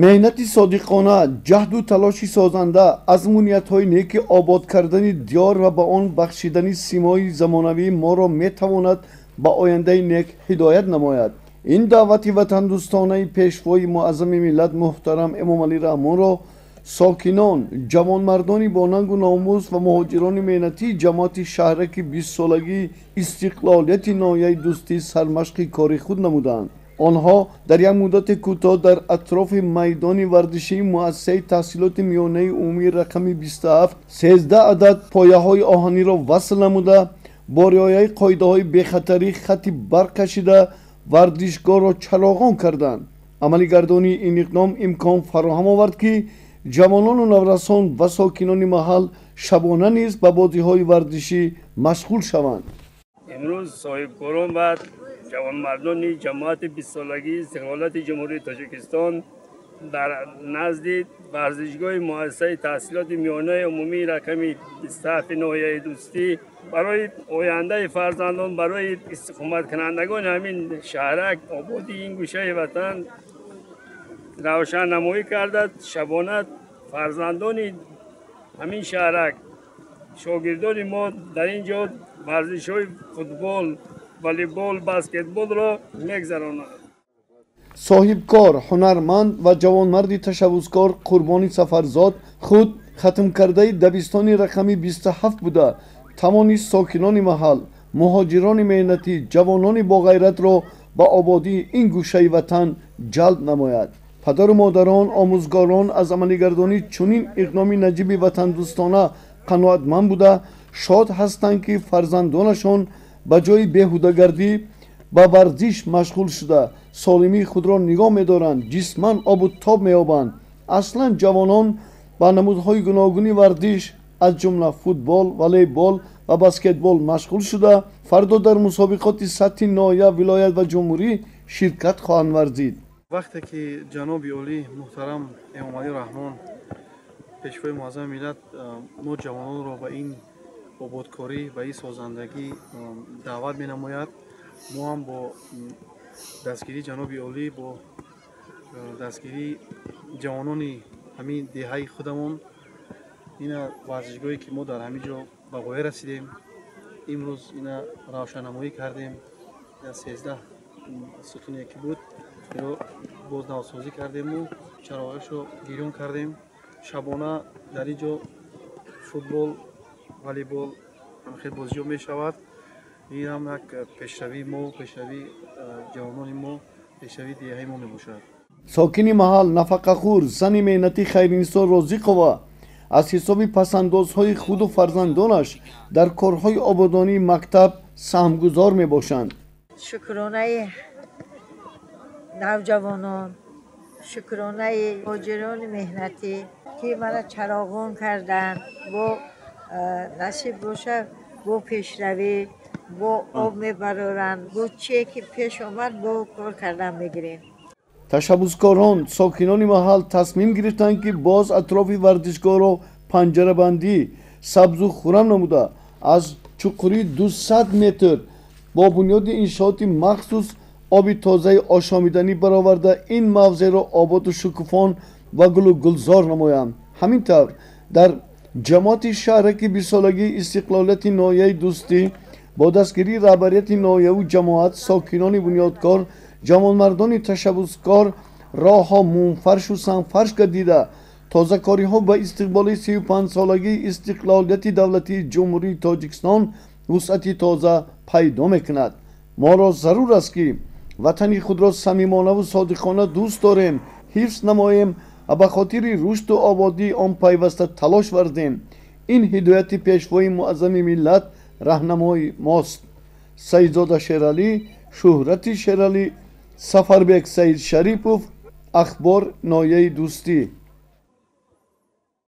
меҳнати содиқона ҷаҳду талоши созанда азмунiyatҳои неки обод кардани диёр ва ба он бахшидани симои замонавии моро метавонад ба ояндаи нек ҳидоят намояд. ин даъвати ватандӯстонаи пешвои муаззами миллат муҳтарам эмомалӣ раҳмонро сокинон, ҷавонмардони бонангу номус ва муҳоҷирони меҳнатии ҷамоати шаҳраки 20-солагии истиқлолияти ноҳияи дӯстӣ сармашқи кори худ намуданд. онҳо дар як муддати кӯтоҳ дар атрофи майдони варзишии муассисаи таҳсилоти миёнаи умумии рақами 27 13 адад пояҳои оҳаниро васл намуда, бо риояи қоидаҳои бехатарӣ хати барқ кашида вардишгоҳро чароғон карданд. амалигардонии ин иқдом имкон фароҳам овард ки ҷавонону наврасон ва сокинони маҳал шабона низ ба бозиҳои варзишӣ машғул шаванд. имрӯз соҳибкорон ва ҷавонмардони ҷамоати 20-солагии истиқлолияти ҷумҳурии Тоҷикистон дар назди варзишгоҳи муассисаи таҳсилоти миёнаи умумии рақами 27 ноҳияи дӯстӣ барои ояндаи фарзандон, барои истиқоматкунандагони ҳамин шаҳрак, ободии ин гӯшаи ватан равшannамоӣ кардад. шабона фарзандони ҳамин шаҳрак, шогирдони мо дар ин ҷо варзишҳои футбол, волейбол, баскетболро мегзаронанд. соҳибкор, ҳунарманд ва ҷавонмарди ташаббускор Қурбони Сафарзод худ хатмкардаи дабистони рақами 27 буда тавонист сокинони маҳал, муҳоҷирони меҳнатӣ, ҷавонони боғайратро ба ободии ин гӯшаи ватан ҷалб намояд. падару модарон, омӯзгорон аз амалигардонии чунин иқдоми наҷиби ватандӯстона қаноатманд буда шод ҳастанд ки фарзандонашон ба ҷои беҳудагардӣ ба варзиш машғул шуда солимии худро нигоҳ медоранд, ҷисман обу тоб меёбанд. аслан ҷавонон ба намудҳои гуногуни варзиш аз ҷумла футбол, волейбол ва баскетбол машғул шуда фардо дар мусобиқоти сатҳи ноҳия, вилоят ва ҷумҳурӣ ширкат хоҳанд варзид. вақте ки ҷаноби олӣ муҳтарам эмомалӣ раҳмон пешвои муаззами миллат мо ҷавононро ба ин ободкорӣ, ба ин созандагӣ даъват менамояд, мо ҳам бо дастгирии ҷаноби олӣ, бо дастгирии ҷавонони ҳамин деҳаи худамон ина варзишгоҳе ки мо дар ҳамин ҷо ба ғоя расидем, имрӯз ина равшannамоӣ кардем. 13 сутуне ки буд иро боз навсозӣ кардему чароғашро гирён кардем. шабона дар ин ҷо футбол, волейбол хел бозиҳо мешавад. ин ҳам як пешравии мо, пешравии ҷавонони мо, пешравии деҳаи мо мебошад. сокини маҳал нафақахӯр зани меҳнати хайринисо Розиқова аз ҳисоби пасандозҳои худу фарзандонаш дар корҳои ободонии мактаб саҳмгузор мебошанд. шукронаи навҷавонон, шукронаи муҳоҷирони меҳнатӣ ки мара чароғон карданд, бо насиб боша бо пешравӣ, бо об мебароранд, бо чие ки пеш омад бо кор кардан мегирем. ташаббускорон, сокинони маҳал тасмим гирифтанд ки боз атрофи варзишгоҳро панҷарабандӣ, сабзу хӯрам намуда аз чуқурии 200 метр бо бунёди иншооти махсус оби тозаи ошомиданӣ бароварда ин мавзеъро ободу шукуфон ва гулу гулзор намоянд. ҳамин тавр дар ҷамоати шаҳраки 20-солагии истиқлолияти ноҳияи дӯстӣ бо дастгирии раҳбарияти ноҳияву ҷамоат, сокинони бунёдкор, ҷавонмардони ташаббускор роҳҳо мунфаршу сангфарш гардида тозакориҳо ба истиқболи 35-солагии истиқлолияти давлатии ҷумҳурии Тоҷикистон вусъати тоза пайдо мекунад. моро зарур аст ки ватани худро самимонаву содиқона дӯст дорем, ҳифз намоем ва ба хотири рушду ободии он пайваста талош варзем. ин ҳидояти пешвои муаззами миллат раҳнамои мост. Саидзода Шералӣ, Шӯҳрати Шералӣ, Сафарбек Саид Шарипов, ахбор ноҳияи дӯстӣ.